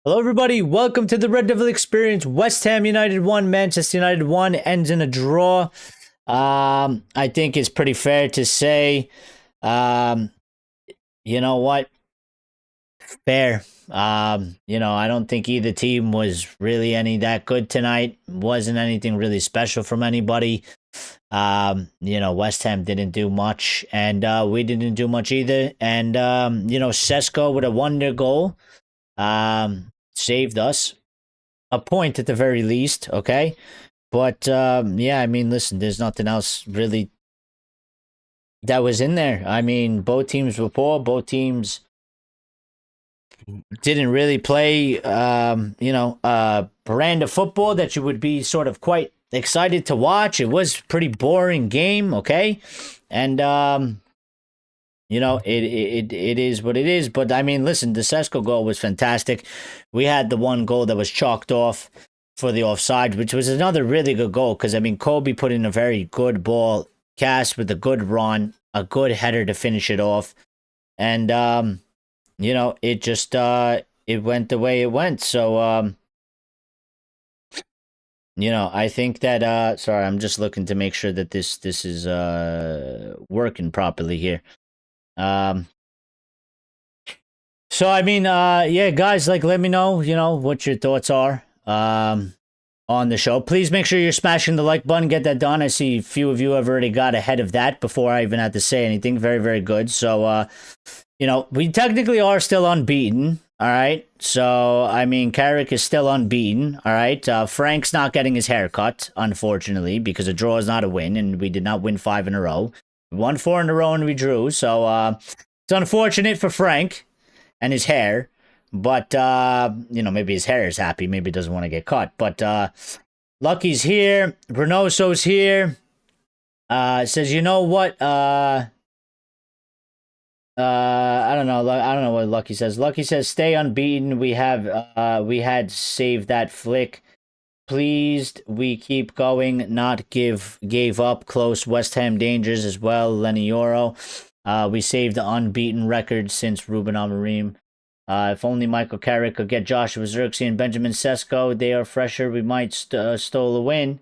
Hello, everybody. Welcome to the Red Devil Experience. West Ham United 1, Manchester United 1 ends in a draw. I think it's pretty fair to say, um, you know what? Fair. I don't think either team was really any that good tonight. Wasn't anything really special from anybody. West Ham didn't do much, and we didn't do much either. And Sesko with a wonder goal. Saved us a point at the very least, okay? But listen, there's nothing else really that was in there. I mean, both teams were poor. Both teams didn't really play, a brand of football that you would be sort of quite excited to watch. It was a pretty boring game, okay? And it is what it is. But I mean, listen, the Sesko goal was fantastic. We had the one goal that was chalked off for the offside, which was another really good goal. Because I mean, Kobe put in a very good ball, cast with a good run, a good header to finish it off, and it just it went the way it went. So I think that sorry, I'm just looking to make sure that this is working properly here. So I mean, yeah, guys, like, let me know, what your thoughts are, on the show. Please make sure you're smashing the like button, get that done. I see a few of you have already got ahead of that before I even had to say anything. Very, very good. So, we technically are still unbeaten. All right. So, I mean, Carrick is still unbeaten. All right. Frank's not getting his hair cut, unfortunately, because a draw is not a win, and we did not win 5 in a row. We won 4 in a row and we drew. So, it's unfortunate for Frank and his hair. But, maybe his hair is happy. Maybe he doesn't want to get cut. But Lucky's here. Renoso's here. Says, you know what? I don't know. I don't know what Lucky says. Lucky says, stay unbeaten. We had saved that flick. Pleased we keep going. Not gave up. Close West Ham dangers as well. Lenny Euro. We saved the unbeaten record since Ruben Amorim. If only Michael Carrick could get Joshua Zirkzee and Benjamin Sesko, they are fresher. We might stole a win.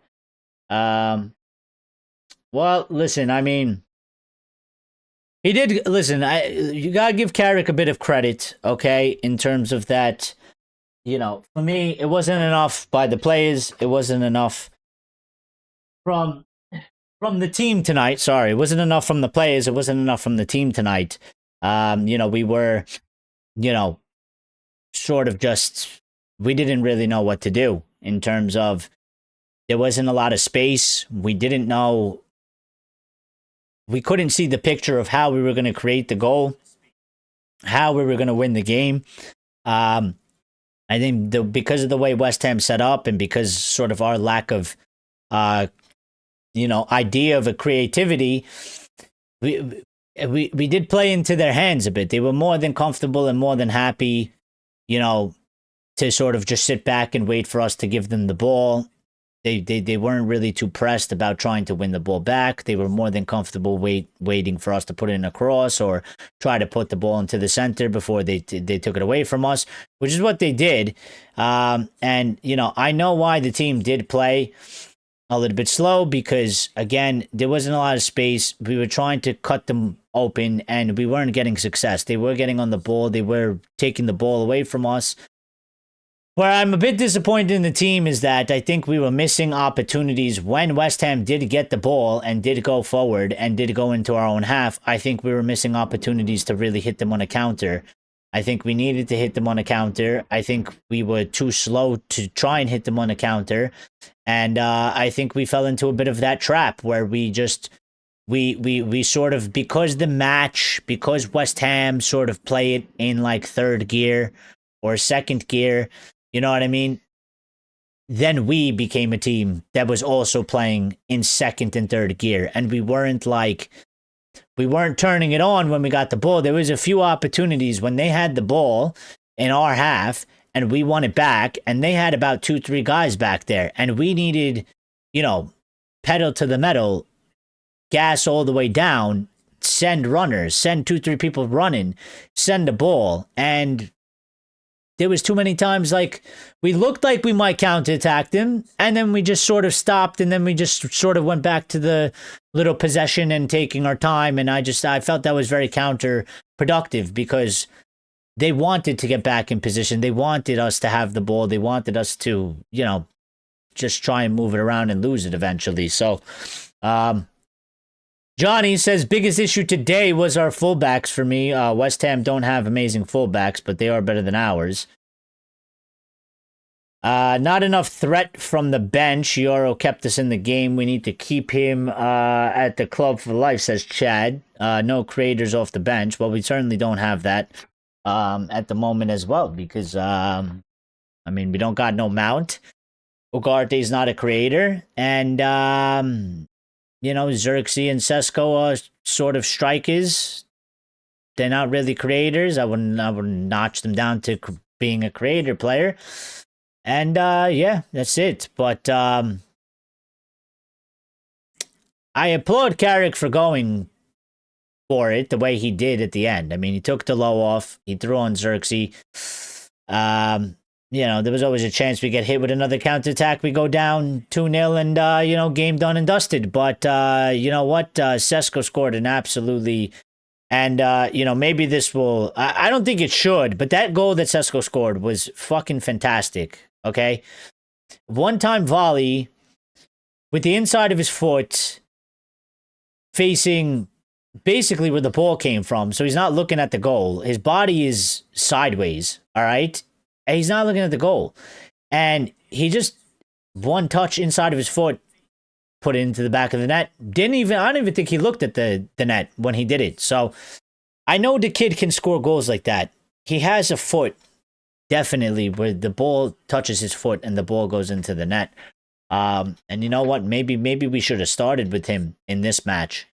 Well, listen, I mean, he did. Listen, you gotta give Carrick a bit of credit, okay? In terms of that, for me, it wasn't enough by the players. It wasn't enough from the team tonight. Sorry, it wasn't enough from the players. It wasn't enough from the team tonight. We were, sort of just, we didn't really know what to do in terms of there wasn't a lot of space. We didn't know, we couldn't see the picture of how we were going to create the goal, how we were going to win the game. I think because of the way West Ham set up and because sort of our lack of, idea of a creativity, we did play into their hands a bit. They were more than comfortable and more than happy, to sort of just sit back and wait for us to give them the ball. They weren't really too pressed about trying to win the ball back. They were more than comfortable waiting for us to put in a cross or try to put the ball into the center before they took it away from us, which is what they did. And, I know why the team did play a little bit slow because, again, there wasn't a lot of space. We were trying to cut them open and we weren't getting success. They were getting on the ball. They were taking the ball away from us. Where I'm a bit disappointed in the team is that I think we were missing opportunities when West Ham did get the ball and did go forward and did go into our own half. I think we were missing opportunities to really hit them on a counter. I think we needed to hit them on a counter. I think we were too slow to try and hit them on a counter. And I think we fell into a bit of that trap where we just, we sort of, because West Ham sort of play it in like third gear or second gear, you know what I mean? Then we became a team that was also playing in second and third gear. And we weren't turning it on when we got the ball. There was a few opportunities when they had the ball in our half and we won it back and they had about 2-3 guys back there and we needed, pedal to the metal, gas all the way down, send runners, send 2-3 people running, send the ball. And there was too many times like we looked like we might counterattack them, and then we just sort of stopped, and then we just sort of went back to the little possession and taking our time. And I felt that was very counterproductive because they wanted to get back in position. They wanted us to have the ball. They wanted us to, just try and move it around and lose it eventually. So, Johnny says, biggest issue today was our fullbacks for me. West Ham don't have amazing fullbacks, but they are better than ours. Not enough threat from the bench. Yoro kept us in the game. We need to keep him at the club for life, says Chad. No creators off the bench. Well, we certainly don't have that at the moment as well because, we don't got no Mount. Ugarte's not a creator. And, Xerxes and Sesko are sort of strikers. They're not really creators. I wouldn't notch them down to being a creator player. And that's it. But I applaud Carrick for going for it the way he did at the end. I mean, he took the low off. He threw on Xerxes. There was always a chance we get hit with another counterattack. We go down 2-0 and, game done and dusted. But you know what? Sesko scored an absolutely... And, maybe this will... I don't think it should, but that goal that Sesko scored was fucking fantastic, okay? One-time volley with the inside of his foot facing basically where the ball came from. So he's not looking at the goal. His body is sideways, all right? And he's not looking at the goal. And he just, one touch inside of his foot, put it into the back of the net. I don't even think he looked at the net when he did it. So I know the kid can score goals like that. He has a foot, definitely, where the ball touches his foot and the ball goes into the net. And you know what? Maybe we should have started with him in this match.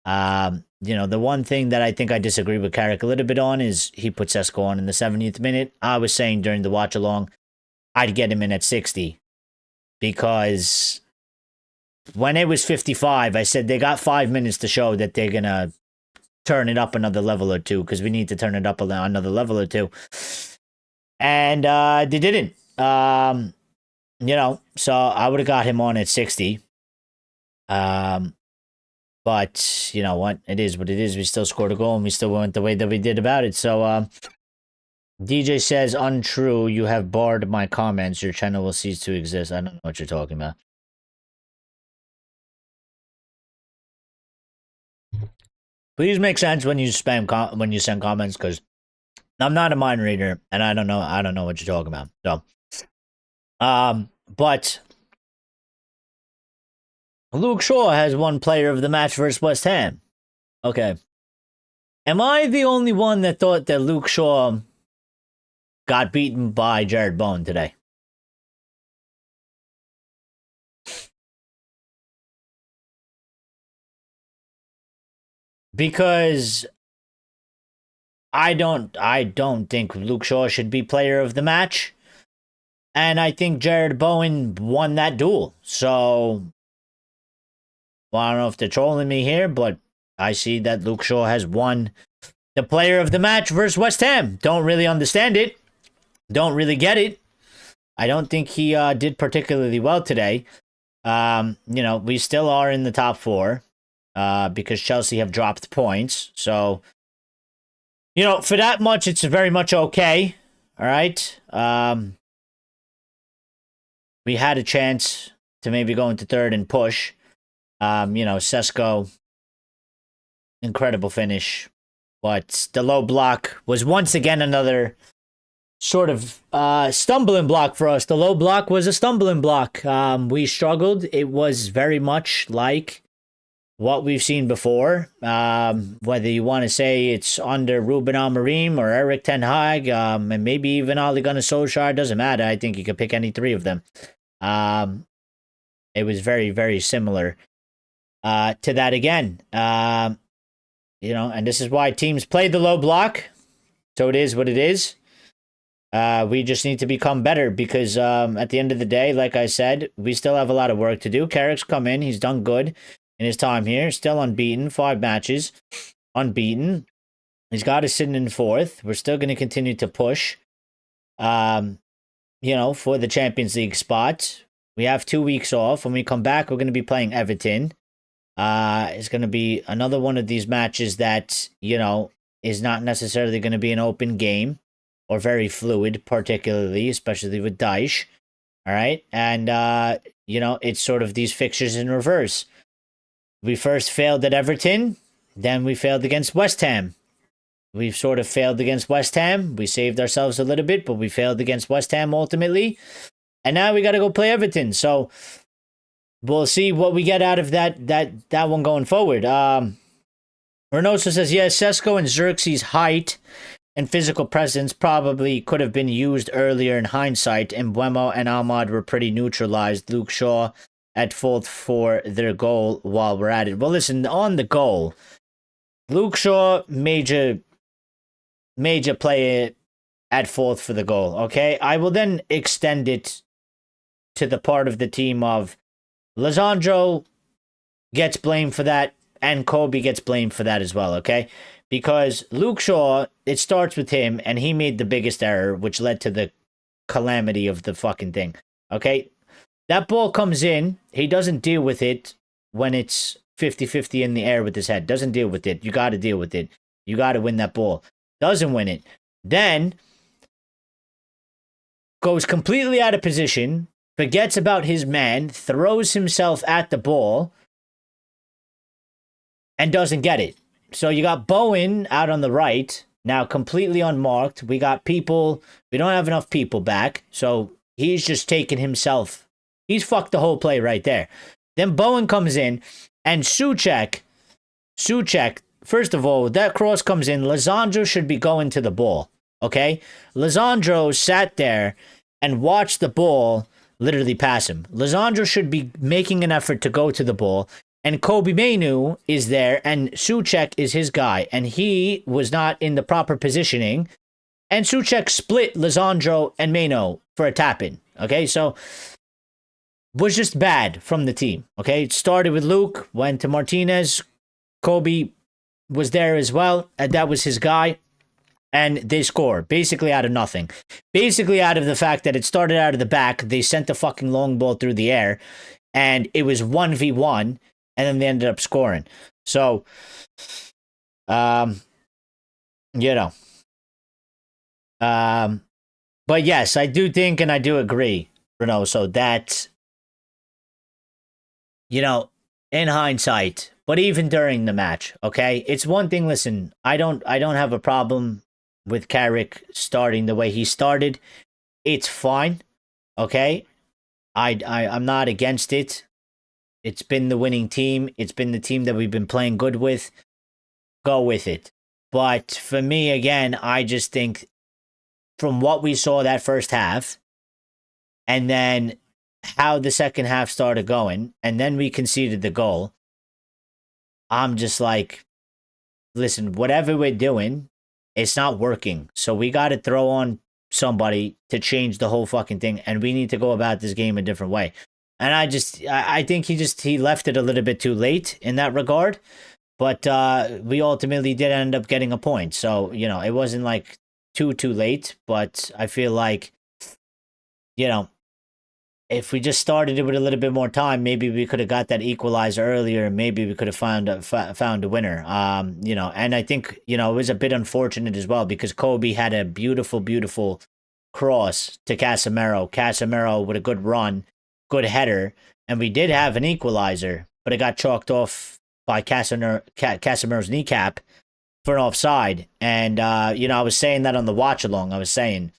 The one thing that I think I disagree with Carrick a little bit on is he put Sesko on in the 70th minute. I was saying during the watch along, I'd get him in at 60 because when it was 55, I said they got 5 minutes to show that they're going to turn it up another level or two because we need to turn it up another level or two. And they didn't. So I would have got him on at 60. But you know what? It is what it is. We still scored a goal and we still went the way that we did about it. So DJ says, untrue. You have barred my comments. Your channel will cease to exist. I don't know what you're talking about. Please make sense when you send comments because I'm not a mind reader and I don't know what you're talking about. So, but Luke Shaw has won player of the match versus West Ham. Okay. Am I the only one that thought that Luke Shaw got beaten by Jared Bowen today? Because I don't think Luke Shaw should be player of the match. And I think Jared Bowen won that duel. So, well, I don't know if they're trolling me here, but I see that Luke Shaw has won the player of the match versus West Ham. Don't really understand it. Don't really get it. I don't think he did particularly well today. We still are in the top four because Chelsea have dropped points. So, for that much, it's very much okay. All right. We had a chance to maybe go into third and push. Sesko, incredible finish. But the low block was once again another sort of stumbling block for us. The low block was a stumbling block. We struggled. It was very much like what we've seen before. Whether you want to say it's under Ruben Amorim or Eric Ten Hag, and maybe even Ole Gunnar Solskjaer, doesn't matter. I think you could pick any three of them. It was very, very similar to that again. And this is why teams play the low block. So it is what it is. We just need to become better because at the end of the day, like I said, we still have a lot of work to do. Carrick's come in. He's done good in his time here. Still unbeaten. 5 matches. Unbeaten. He's got us sitting in 4th. We're still going to continue to push. For the Champions League spot. We have 2 weeks off. When we come back, we're going to be playing Everton. It's going to be another one of these matches that, is not necessarily going to be an open game or very fluid, particularly, especially with Daesh. All right. And, it's sort of these fixtures in reverse. We first failed at Everton. Then we failed against West Ham. We've sort of failed against West Ham. We saved ourselves a little bit, but we failed against West Ham ultimately. And now we got to go play Everton. So we'll see what we get out of that one going forward. Reynoso says, yes, Sesko and Xerxes' height and physical presence probably could have been used earlier in hindsight. And Mbeumo and Ahmad were pretty neutralized. Luke Shaw at fault for their goal while we're at it. Well, listen, on the goal, Luke Shaw, major player at fault for the goal, okay? I will then extend it to the part of the team of Lisandro gets blamed for that, and Kobe gets blamed for that as well, okay? Because Luke Shaw, it starts with him, and he made the biggest error, which led to the calamity of the fucking thing, okay? That ball comes in, he doesn't deal with it when it's 50-50 in the air with his head. Doesn't deal with it. You got to deal with it. You got to win that ball. Doesn't win it. Then goes completely out of position, forgets about his man, throws himself at the ball, and doesn't get it. So you got Bowen out on the right, now completely unmarked. We got people, we don't have enough people back, so he's just taken himself. He's fucked the whole play right there. Then Bowen comes in, and Souček, first of all, that cross comes in, Lisandro should be going to the ball, okay? Lisandro sat there and watched the ball literally pass him. Lisandro should be making an effort to go to the ball, and Kobe Mainoo is there, and Souček is his guy, and he was not in the proper positioning, and Souček split Lisandro and Mainoo for a tap-in, okay? So was just bad from the team, okay? It started with Luke, went to Martinez, Kobe was there as well, and that was his guy, and they score, basically out of nothing. Basically out of the fact that it started out of the back, they sent the fucking long ball through the air, and it was 1v1, and then they ended up scoring. So, but yes, I do think, and I do agree, Bruno, so that, in hindsight, but even during the match, okay? It's one thing, listen, I don't have a problem with Carrick starting the way he started. It's fine, okay? I'm not against it. It's been the winning team. It's been the team that we've been playing good with. Go with it. But for me, again, I just think from what we saw that first half, and then how the second half started going, and then we conceded the goal, I'm just like, listen, whatever we're doing, it's not working. So we got to throw on somebody to change the whole fucking thing, and we need to go about this game a different way. And I think he left it a little bit too late in that regard, but we ultimately did end up getting a point. So, it wasn't like too late, but I feel like, if we just started it with a little bit more time, maybe we could have got that equalizer earlier. Maybe we could have found a winner. And I think, it was a bit unfortunate as well because Kobe had a beautiful cross to Casemiro. Casemiro with a good run, good header, and we did have an equalizer, but it got chalked off by Casemiro's kneecap for an offside. And, I was saying that on the watch along. I was saying,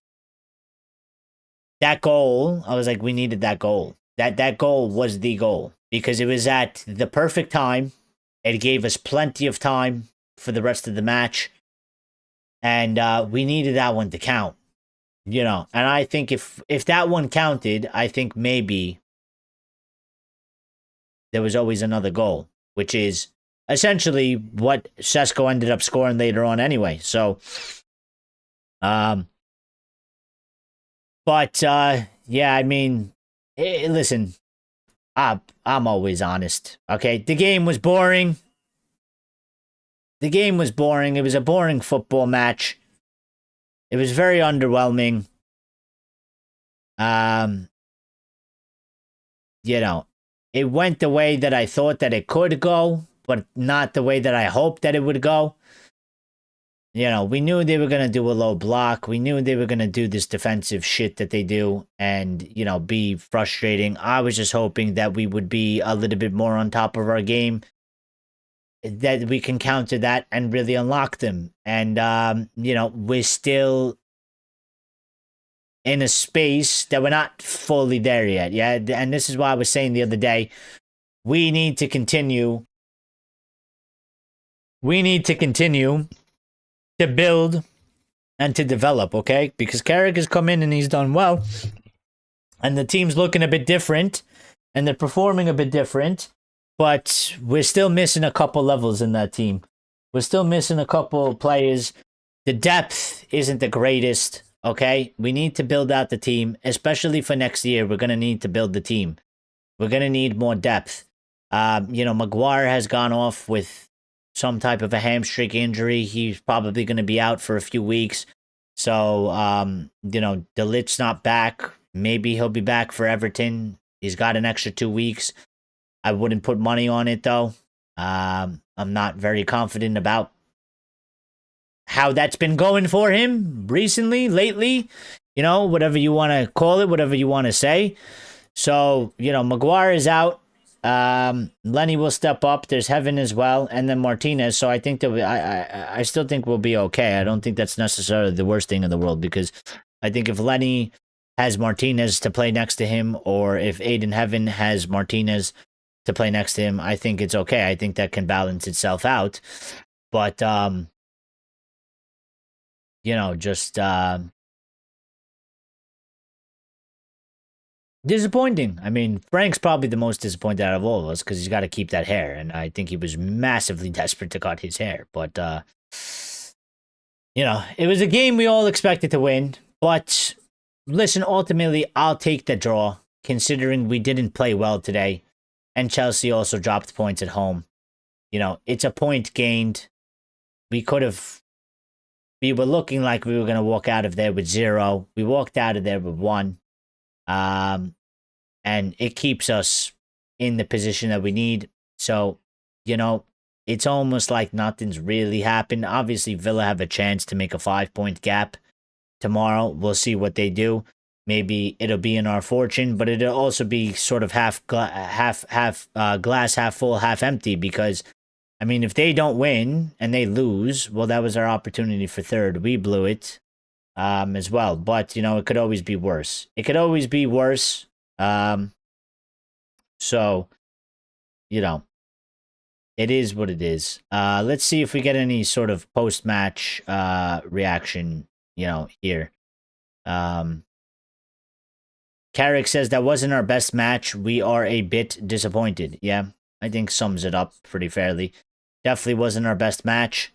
that goal, I was like, we needed that goal. That goal was the goal because it was at the perfect time. It gave us plenty of time for the rest of the match. And we needed that one to count, And I think if that one counted, I think maybe there was always another goal, which is essentially what Sesko ended up scoring later on anyway. So, but, yeah, I mean, listen, I'm always honest, okay? The game was boring. It was a boring football match. It was very underwhelming. You know, it went the way that I thought that it could go, but not the way that I hoped that it would go. You know, we knew they were going to do a low block. We knew they were going to do this defensive shit that they do and, you know, be frustrating. I was just hoping that we would be a little bit more on top of our game, that we can counter that and really unlock them. And, you know, we're still in a space that we're not fully there yet. Yeah. And this is why I was saying the other day, we need to continue. We need to continue to build and to develop, okay? Because Carrick has come in and he's done well. And the team's looking a bit different. And they're performing a bit different. But we're still missing a couple levels in that team. We're still missing a couple players. The depth isn't the greatest, okay? We need to build out the team. Especially for next year, we're going to need to build the team. We're going to need more depth. You know, Maguire has gone off with some type of a hamstring injury. He's probably going to be out for a few weeks. So, you know, De Ligt's not back. Maybe he'll be back for Everton. He's got an extra 2 weeks. I wouldn't put money on it, though. I'm not very confident about how that's been going for him recently, lately. You know, whatever you want to call it, whatever you want to say. So, you know, Maguire is out. Lenny will step up. There's Heaven as well, and then Martinez. So I think that I still think we'll be okay. I don't think that's necessarily the worst thing in the world, because I think if Lenny has Martinez to play next to him, or if Aiden Heaven has Martinez to play next to him, I think it's okay. I think that can balance itself out. But you know, just disappointing. I mean, Frank's probably the most disappointed out of all of us, because he's got to keep that hair, and I think he was massively desperate to cut his hair. But you know, it was a game we all expected to win. But listen, ultimately, I'll take the draw, considering we didn't play well today, and Chelsea also dropped points at home. You know, it's a point gained. We were looking like we were going to walk out of there with 0. We walked out of there with 1. And it keeps us in the position that we need. So, you know, it's almost like nothing's really happened. Obviously, Villa have a chance to make a 5-point gap tomorrow. We'll see what they do. Maybe it'll be in our fortune, but it'll also be sort of half glass half full, half empty. Because, I mean, if they don't win and they lose, well, that was our opportunity for third. We blew it. As well, but you know, it could always be worse. It could always be worse. So, you know, it is what it is. Let's see if we get any sort of post-match reaction, you know, here. Carrick says that wasn't our best match. We are a bit disappointed. Yeah, I think sums it up pretty fairly. Definitely wasn't our best match.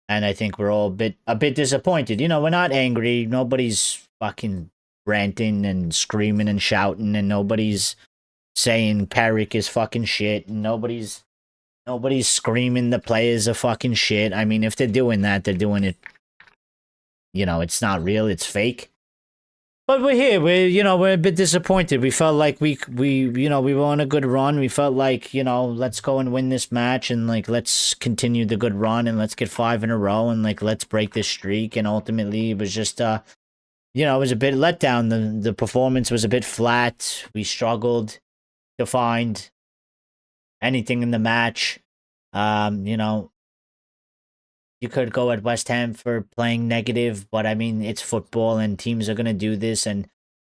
And I think we're all a bit disappointed. You know, we're not angry. Nobody's fucking ranting and screaming and shouting, and nobody's saying Carrick is fucking shit, and nobody's screaming the players are fucking shit. I mean, if they're doing that, they're doing it. You know, it's not real. It's fake. But we're here. We're a bit disappointed. We felt like we were on a good run. We felt like, you know, let's go and win this match, and like, let's continue the good run, and let's get 5 in a row, and like, let's break this streak. And ultimately, it was just, you know, it was a bit let down. The performance was a bit flat. We struggled to find anything in the match. You know, you could go at West Ham for playing negative, but I mean, it's football and teams are going to do this. And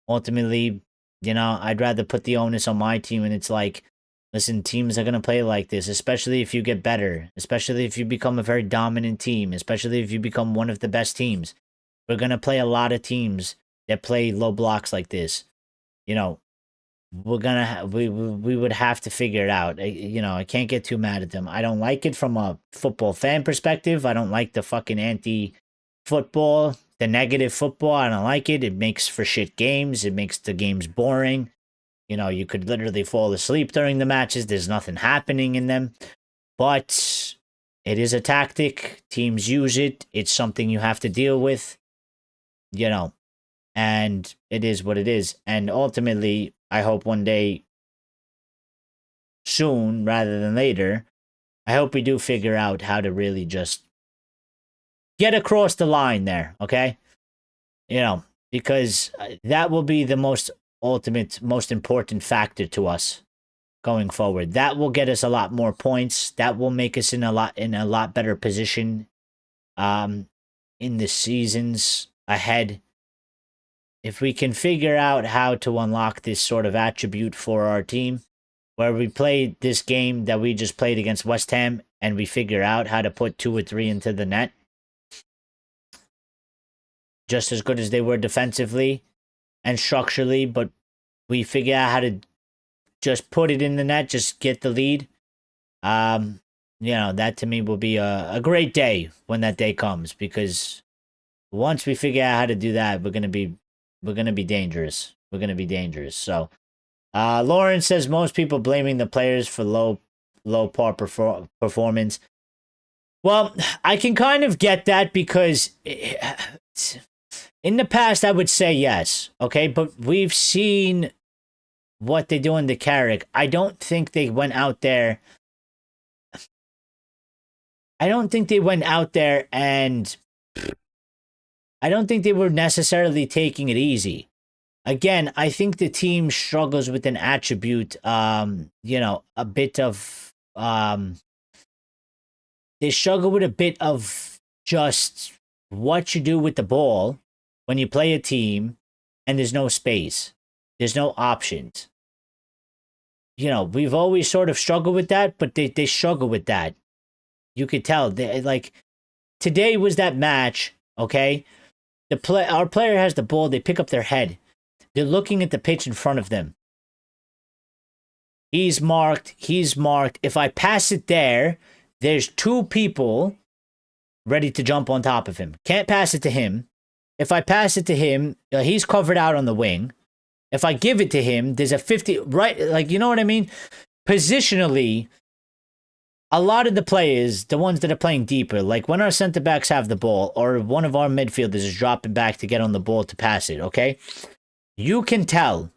ultimately, you know, I'd rather put the onus on my team. And it's like, listen, teams are going to play like this, especially if you get better, especially if you become a very dominant team, especially if you become one of the best teams. We're going to play a lot of teams that play low blocks like this. You know, we're gonna we would have to figure it out. You know, I can't get too mad at them. I don't like it from a football fan perspective. I don't like the fucking anti-football, the negative football. I don't like it. It makes for shit games. It makes the games boring. You know, you could literally fall asleep during the matches. There's nothing happening in them. But it is a tactic. Teams use it. It's something you have to deal with. You know, and it is what it is. And ultimately, I hope one day, soon rather than later, I hope we do figure out how to really just get across the line there, okay? Because that will be the most important factor to us going forward. That will get us a lot more points. That will make us in a lot better position in the seasons ahead. If we can figure out how to unlock this sort of attribute for our team, where we play this game that we just played against West Ham, and we figure out how to put 2 or 3 into the net, just as good as they were defensively and structurally, but we figure out how to just put it in the net, just get the lead. That to me will be a great day when that day comes, because once we figure out how to do that, we're gonna be dangerous. We're gonna be dangerous. So, Lauren says most people blaming the players for low par performance. Well, I can kind of get that, because in the past I would say yes, okay, but we've seen what they do in the Carrick. I don't think they went out there. And I don't think they were necessarily taking it easy. Again, I think the team struggles with an attribute, a bit of, they struggle with a bit of just what you do with the ball when you play a team and there's no space. There's no options. We've always sort of struggled with that, but they struggle with that. You could tell. Today was that match, okay? Our player has the ball, they pick up their head. They're looking at the pitch in front of them. He's marked. If I pass it there, there's 2 people ready to jump on top of him. Can't pass it to him. If I pass it to him, he's covered out on the wing. If I give it to him, there's a 50, right? You know what I mean? Positionally, a lot of the players, the ones that are playing deeper, like when our center backs have the ball, or one of our midfielders is dropping back to get on the ball to pass it, okay? You can tell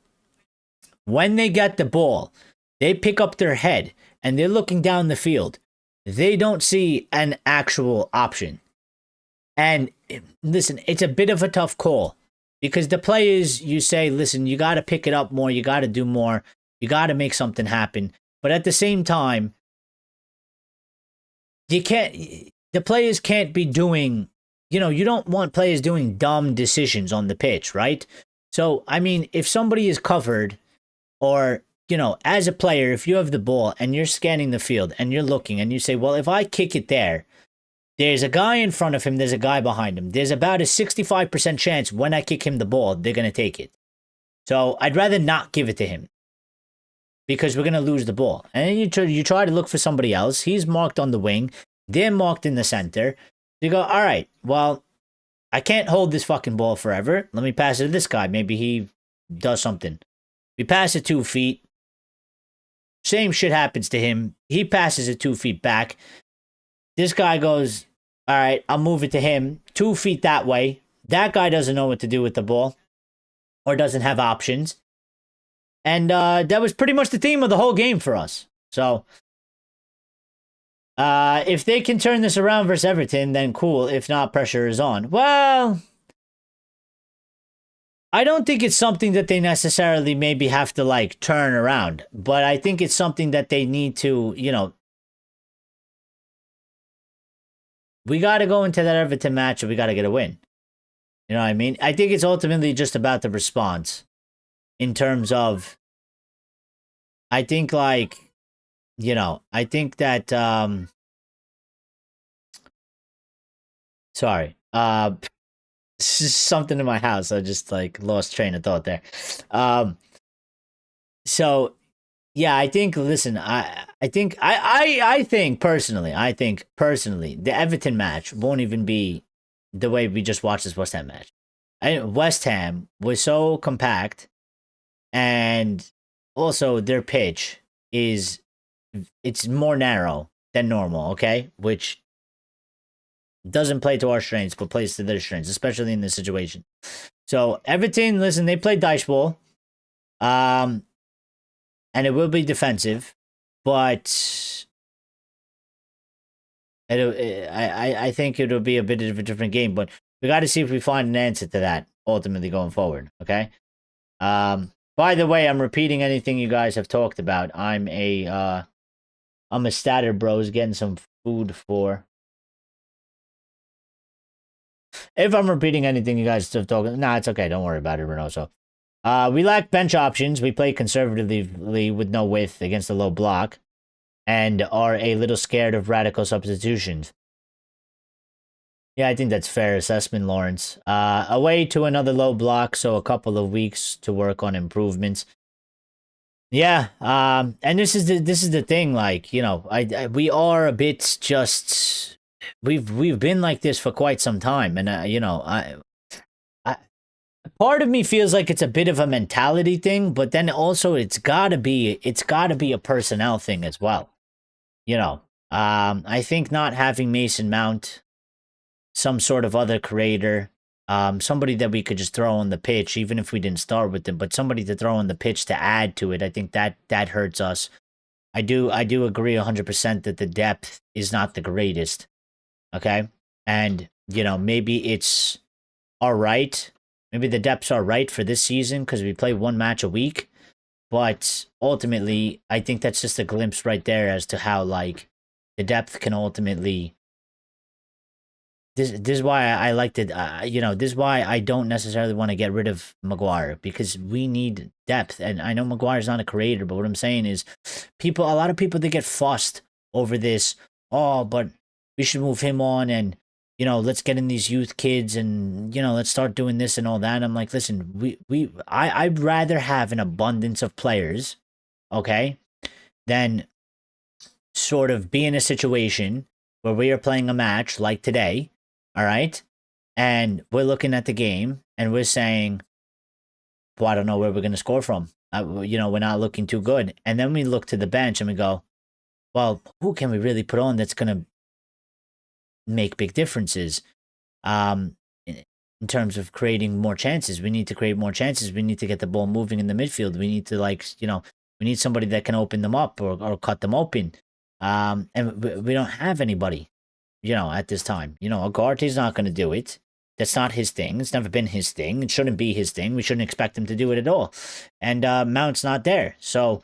when they get the ball, they pick up their head and they're looking down the field. They don't see an actual option. And listen, it's a bit of a tough call, because the players, you say, listen, you got to pick it up more. You got to do more. You got to make something happen. But at the same time, the players can't be doing, you don't want players doing dumb decisions on the pitch, right? So, I mean, if somebody is covered, or, as a player, if you have the ball and you're scanning the field and you're looking and you say, well, if I kick it there, there's a guy in front of him, there's a guy behind him. There's about a 65% chance when I kick him the ball, they're going to take it. So I'd rather not give it to him, because we're going to lose the ball. And then you try to look for somebody else. He's marked on the wing. They're marked in the center. You go, all right, well, I can't hold this fucking ball forever. Let me pass it to this guy. Maybe he does something. We pass it 2 feet. Same shit happens to him. He passes it 2 feet back. This guy goes, all right, I'll move it to him. 2 feet that way. That guy doesn't know what to do with the ball, or doesn't have options. And that was pretty much the theme of the whole game for us. So, if they can turn this around versus Everton, then cool. If not, pressure is on. Well, I don't think it's something that they necessarily maybe have to turn around. But I think it's something that they need to, we got to go into that Everton match and we got to get a win. You know what I mean? I think it's ultimately just about the response, in terms of, I think I think that, sorry, something in my house. I just lost train of thought there. So yeah, I think, listen, I think personally, the Everton match won't even be the way we just watched this West Ham match. West Ham was so compact, and also their pitch it's more narrow than normal, okay? Which doesn't play to our strengths, but plays to their strengths, especially in this situation. So Everton, listen, they play dice ball, and it will be defensive, but I think it'll be a bit of a different game. But we got to see if we find an answer to that ultimately going forward. Okay. By the way, I'm repeating anything you guys have talked about. I'm a statter bros getting some food for. If I'm repeating anything you guys have talked, nah, it's okay. Don't worry about it, Renoso. We lack bench options. We play conservatively with no width against a low block, and are a little scared of radical substitutions. Yeah, I think that's fair assessment, Lawrence. Away to another low block, so a couple of weeks to work on improvements. Yeah, and this is the thing. Like, you know, we are a bit just we've been like this for quite some time, and you know, I part of me feels like it's a bit of a mentality thing, but then also it's gotta be a personnel thing as well. You know, I think not having Mason Mount, some sort of other creator, somebody that we could just throw on the pitch, even if we didn't start with them, but somebody to throw on the pitch to add to it. I think that hurts us. I do agree 100% that the depth is not the greatest. Okay, and you know, maybe it's all right. Maybe the depths are right for this season because we play one match a week. But ultimately, I think that's just a glimpse right there as to how, like, the depth can ultimately. This is why I liked it. You know, this is why I don't necessarily want to get rid of Maguire, because we need depth. And I know Maguire's not a creator, but what I'm saying is, a lot of people, they get fussed over this. Oh, but we should move him on, and you know, let's get in these youth kids, and you know, let's start doing this and all that. And I'm like, listen, I'd rather have an abundance of players, okay, than sort of be in a situation where we are playing a match like today, all right, and we're looking at the game and we're saying, well, I don't know where we're going to score from. You know, we're not looking too good. And then we look to the bench and we go, well, who can we really put on that's going to make big differences in terms of creating more chances? We need to create more chances. We need to get the ball moving in the midfield. We need to, like, you know, we need somebody that can open them up or cut them open. And we don't have anybody, you know, at this time. You know, Agarte's not going to do it. That's not his thing. It's never been his thing. It shouldn't be his thing. We shouldn't expect him to do it at all. And Mount's not there. So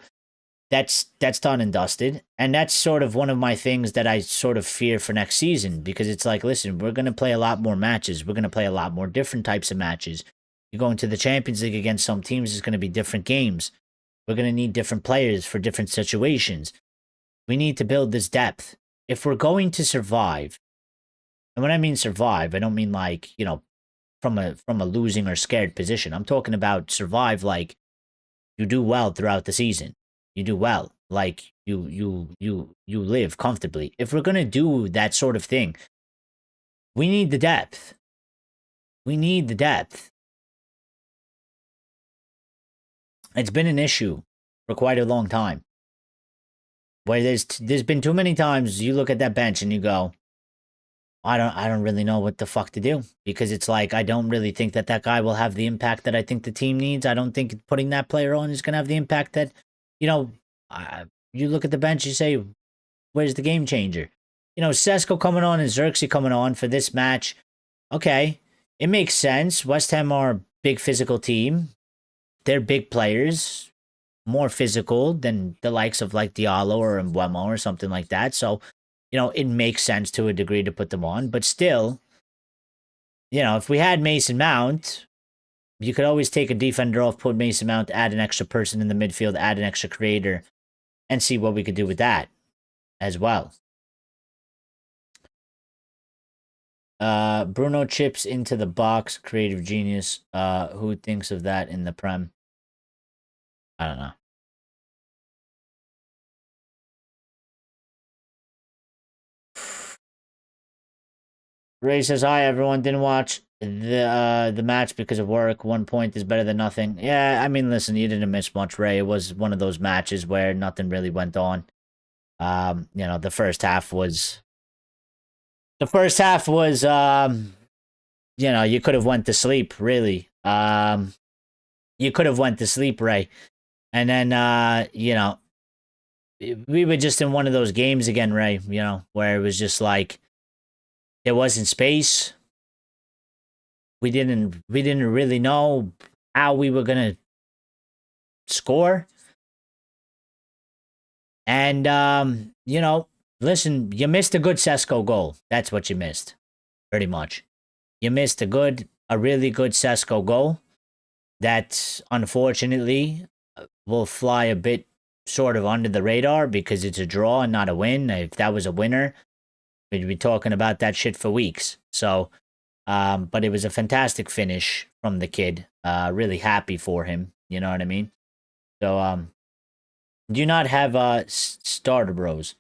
that's done and dusted. And that's sort of one of my things that I sort of fear for next season, because it's like, listen, we're going to play a lot more matches. We're going to play a lot more different types of matches. You go into the Champions League against some teams, it's going to be different games. We're going to need different players for different situations. We need to build this depth. If we're going to survive, and when I mean survive, I don't mean like, you know, from a losing or scared position. I'm talking about survive like you do well throughout the season. You do well, like you live comfortably. If we're gonna do that sort of thing, we need the depth. We need the depth. It's been an issue for quite a long time, where there's been too many times you look at that bench and you go, I don't really know what the fuck to do, because it's like, I don't really think that guy will have the impact that I think the team needs. I don't think putting that player on is gonna have the impact that, you know, you look at the bench, you say, where's the game changer? You know, Sesko coming on and Xerxes coming on for this match. Okay, it makes sense. West Ham are a big physical team. They're big players, more physical than the likes of like Diallo or Mbeumo or something like that. So, you know, it makes sense to a degree to put them on. But still, you know, if we had Mason Mount, you could always take a defender off, put Mason Mount, add an extra person in the midfield, add an extra creator, and see what we could do with that as well. Bruno chips into the box, creative genius. Who thinks of that in the Prem? I don't know. Ray says, hi, everyone. Didn't watch the match because of work. 1 point is better than nothing. Yeah, I mean, listen, you didn't miss much, Ray. It was one of those matches where nothing really went on. You know, the first half was you know, you could have went to sleep, really. You could have went to sleep, Ray. And then, we were just in one of those games again, Ray, where it was just like there wasn't space. We didn't really know how we were gonna score. And listen, you missed a good Sesko goal. That's what you missed. Pretty much. You missed a really good Sesko goal that unfortunately will fly a bit sort of under the radar because it's a draw and not a win. If that was a winner, we'd be talking about that shit for weeks. So, but it was a fantastic finish from the kid. Really happy for him. You know what I mean? So, do you not have starter bros?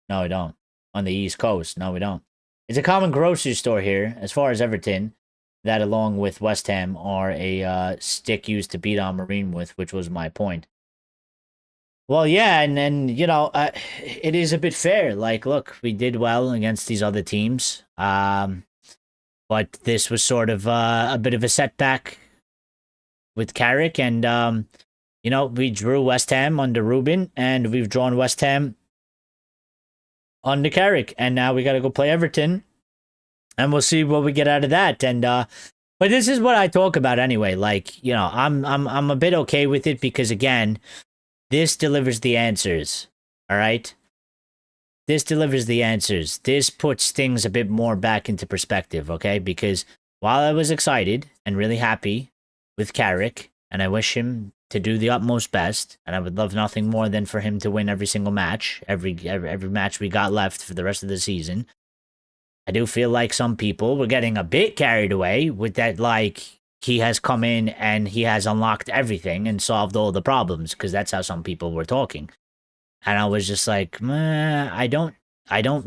No, we don't. On the East Coast, no, we don't. It's a common grocery store here, as far as Everton, that along with West Ham are a stick used to beat on Marine with, which was my point. Well, yeah, and it is a bit fair. Like, look, we did well against these other teams, but this was sort of a bit of a setback with Carrick, and we drew West Ham under Ruben, and we've drawn West Ham under Carrick, and now we got to go play Everton, and we'll see what we get out of that. And but this is what I talk about anyway. Like, I'm a bit okay with it because again, this delivers the answers. All right, this delivers the answers. This puts things a bit more back into perspective. Okay, because while I was excited and really happy with Carrick, and I wish him to do the utmost best, and I would love nothing more than for him to win every single match, every match we got left for the rest of the season. I do feel like some people were getting a bit carried away with that, like, he has come in and he has unlocked everything and solved all the problems, because that's how some people were talking. And I was just like, I don't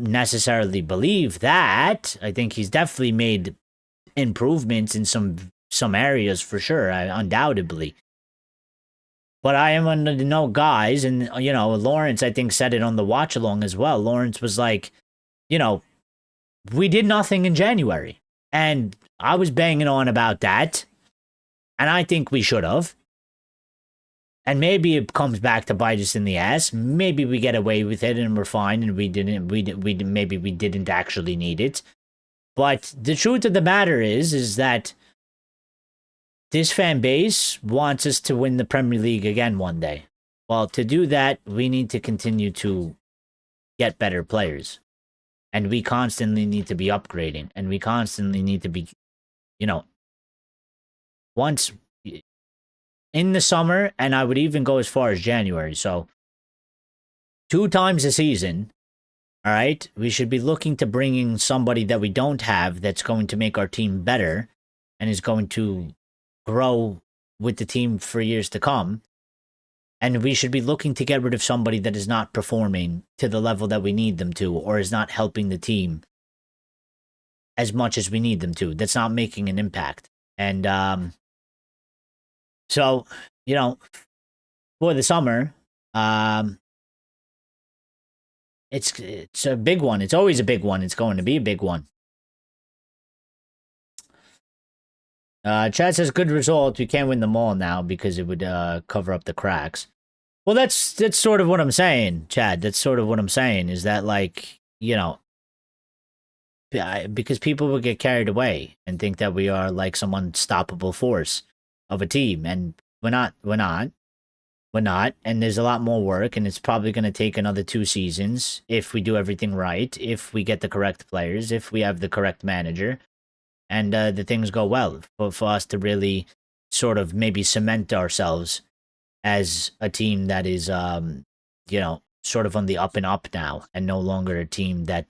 necessarily believe that. I think he's definitely made improvements in some areas for sure, undoubtedly. But I am under the no guys, and, Lawrence, I think, said it on the watch along as well. Lawrence was like, we did nothing in January. And I was banging on about that. And I think we should have. And maybe it comes back to bite us in the ass. Maybe we get away with it and we're fine, and maybe we didn't actually need it. But the truth of the matter is that this fan base wants us to win the Premier League again one day. Well, to do that, we need to continue to get better players. And we constantly need to be upgrading. And we constantly need to be, once in the summer, and I would even go as far as January. So 2 times a season, all right, we should be looking to bring in somebody that we don't have that's going to make our team better and is going to grow with the team for years to come. And we should be looking to get rid of somebody that is not performing to the level that we need them to, or is not helping the team as much as we need them to. That's not making an impact. And so, for the summer, it's a big one. It's always a big one. It's going to be a big one. Chad says, good result. We can't win them all now because it would cover up the cracks. Well, that's sort of what I'm saying, Chad. That's sort of what I'm saying, is that, like, because people will get carried away and think that we are like some unstoppable force of a team. And we're not. And there's a lot more work, and it's probably going to take another 2 seasons if we do everything right, if we get the correct players, if we have the correct manager. And the things go well for us to really sort of maybe cement ourselves as a team that is, sort of on the up and up now, and no longer a team that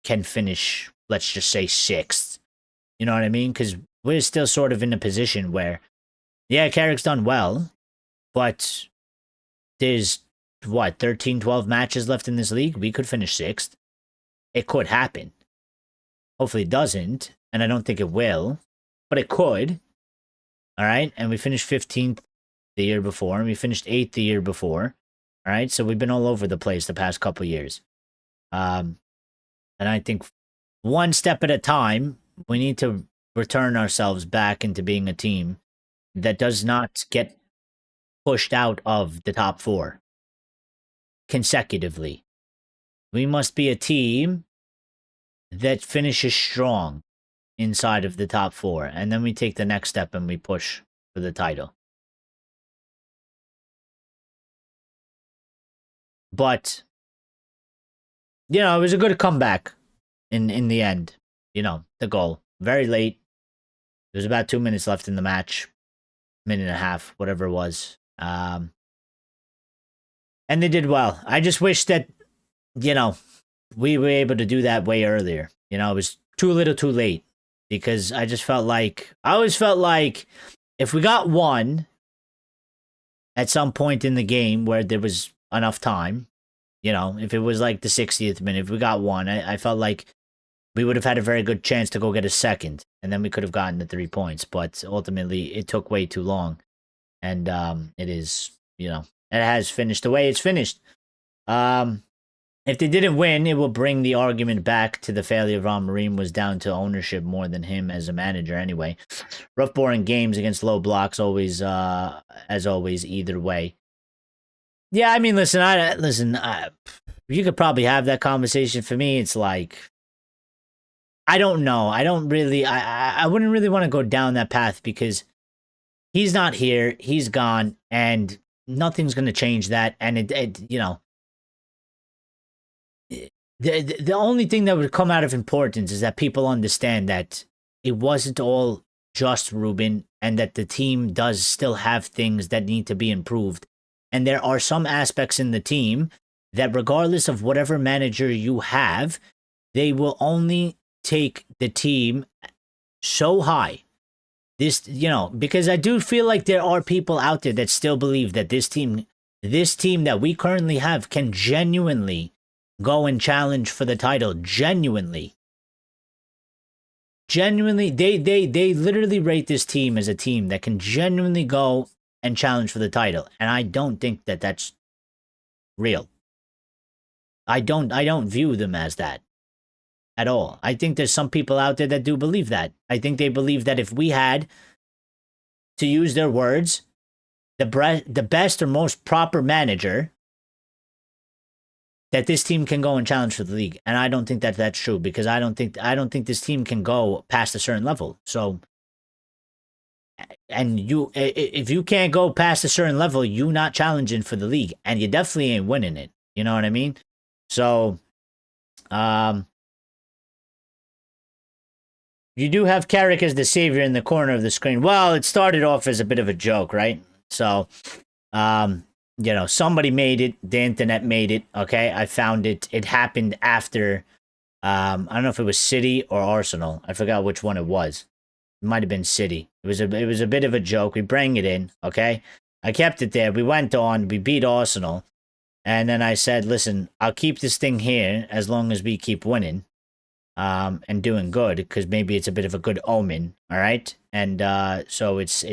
can finish, let's just say, 6th. You know what I mean? Because we're still sort of in a position where, yeah, Carrick's done well, but there's, 13, 12 matches left in this league? We could finish 6th. It could happen. Hopefully it doesn't, and I don't think it will, but it could. All right, and we finished 15th the year before, and we finished 8th the year before. All right, so we've been all over the place the past couple years. And I think one step at a time, we need to return ourselves back into being a team that does not get pushed out of the top 4 consecutively. We must be a team that finishes strong inside of the top 4, and then we take the next step and we push for the title. But, it was a good comeback in the end. The goal. Very late. There was about 2 minutes left in the match. Minute and a half, whatever it was. And they did well. I just wish that, we were able to do that way earlier. It was too little too late. Because I always felt like if we got one at some point in the game where there was enough time, if it was like the 60th minute, if we got one, I felt like we would have had a very good chance to go get a second, and then we could have gotten the 3 points. But ultimately, it took way too long, and it is, it has finished the way it's finished. If they didn't win, it will bring the argument back to the failure of Amorim was down to ownership more than him as a manager anyway. Rough, boring games against low blocks, always, as always, either way. Yeah, I mean, listen, you could probably have that conversation. For me, it's like, I don't know. I wouldn't really want to go down that path because he's not here, he's gone, and nothing's going to change that. And the only thing that would come out of importance is that people understand that it wasn't all just Ruben and that the team does still have things that need to be improved. And there are some aspects in the team that regardless of whatever manager you have, they will only take the team so high. Because I do feel like there are people out there that still believe that this team that we currently have can genuinely go and challenge for the title. Genuinely, they literally rate this team as a team that can genuinely go and challenge for the title, and I don't think that that's real. I don't view them as that at all. I think there's some people out there that do believe that. I think they believe that if we had, to use their words, the best or most proper manager, that this team can go and challenge for the league. And I don't think that that's true because I don't think this team can go past a certain level. So, and if you can't go past a certain level, you're not challenging for the league, and you definitely ain't winning it. You know what I mean? So, you do have Carrick as the savior in the corner of the screen. Well, it started off as a bit of a joke, right? So, somebody made it. The internet made it. Okay, I found it. It happened after. I don't know if it was City or Arsenal. I forgot which one it was. It might have been City. It was a bit of a joke. We bring it in. Okay, I kept it there. We went on. We beat Arsenal, and then I said, "Listen, I'll keep this thing here as long as we keep winning, and doing good, because maybe it's a bit of a good omen." All right, and so it's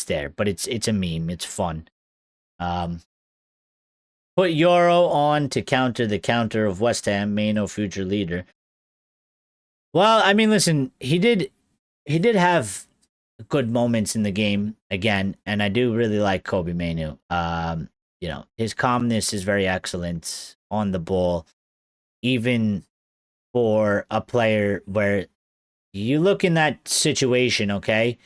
there, but it's a meme. It's fun. Put Euro on to counter the counter of West Ham, Maino future leader. Well, I mean, listen, he did have good moments in the game again, and I do really like Kobe Mainu. His calmness is very excellent on the ball, even for a player where you look in that situation, okay?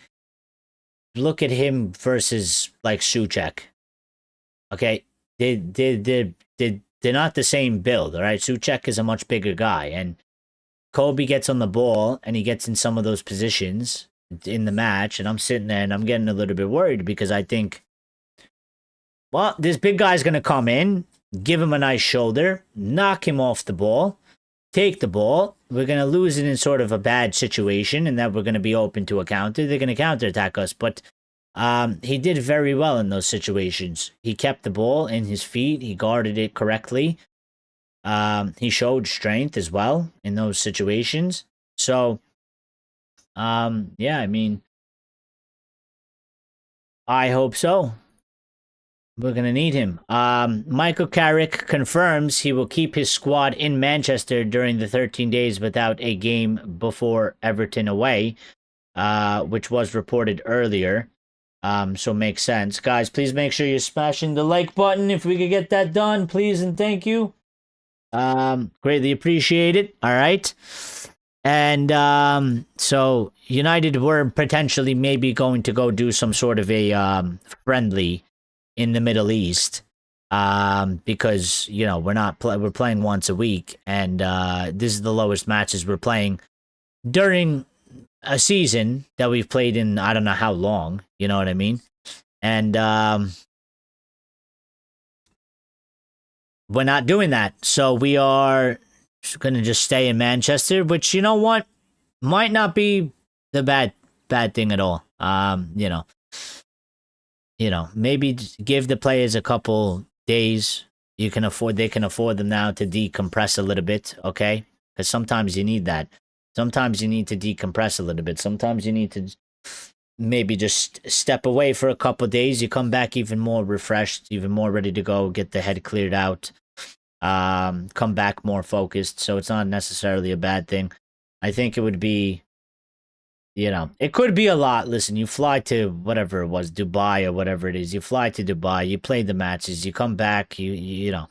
Look at him versus like Souček. Okay, they're not the same build, all right? Souček is a much bigger guy, and Kobe gets on the ball, and he gets in some of those positions in the match, and I'm sitting there, and I'm getting a little bit worried because I think, well, this big guy's going to come in, give him a nice shoulder, knock him off the ball, take the ball. We're going to lose it in sort of a bad situation, and that we're going to be open to a counter. They're going to counterattack us, but he did very well in those situations. He kept the ball in his feet. He guarded it correctly. He showed strength as well in those situations. So, yeah, I mean, I hope so. We're gonna need him. Michael Carrick confirms he will keep his squad in Manchester during the 13 days without a game before Everton away, which was reported earlier. So makes sense. Guys, please make sure you're smashing the like button if we could get that done, please and thank you. Greatly appreciate it. All right. And so United were potentially maybe going to go do some sort of a friendly in the Middle East, because we're playing once a week, and this is the lowest matches we're playing during a season that we've played in I don't know how long. You know what I mean? And we're not doing that, so we are going to just stay in Manchester, which, you know what, might not be the bad thing at all. Maybe give the players a couple days. They can afford them now to decompress a little bit, okay? Because sometimes you need that. Sometimes you need to decompress a little bit. Sometimes you need to maybe just step away for a couple days. You come back even more refreshed, even more ready to go, get the head cleared out, come back more focused. So it's not necessarily a bad thing. I think it would be, it could be a lot. Listen, you fly to whatever it was, Dubai or whatever it is. You fly to Dubai, you play the matches, you come back, you know.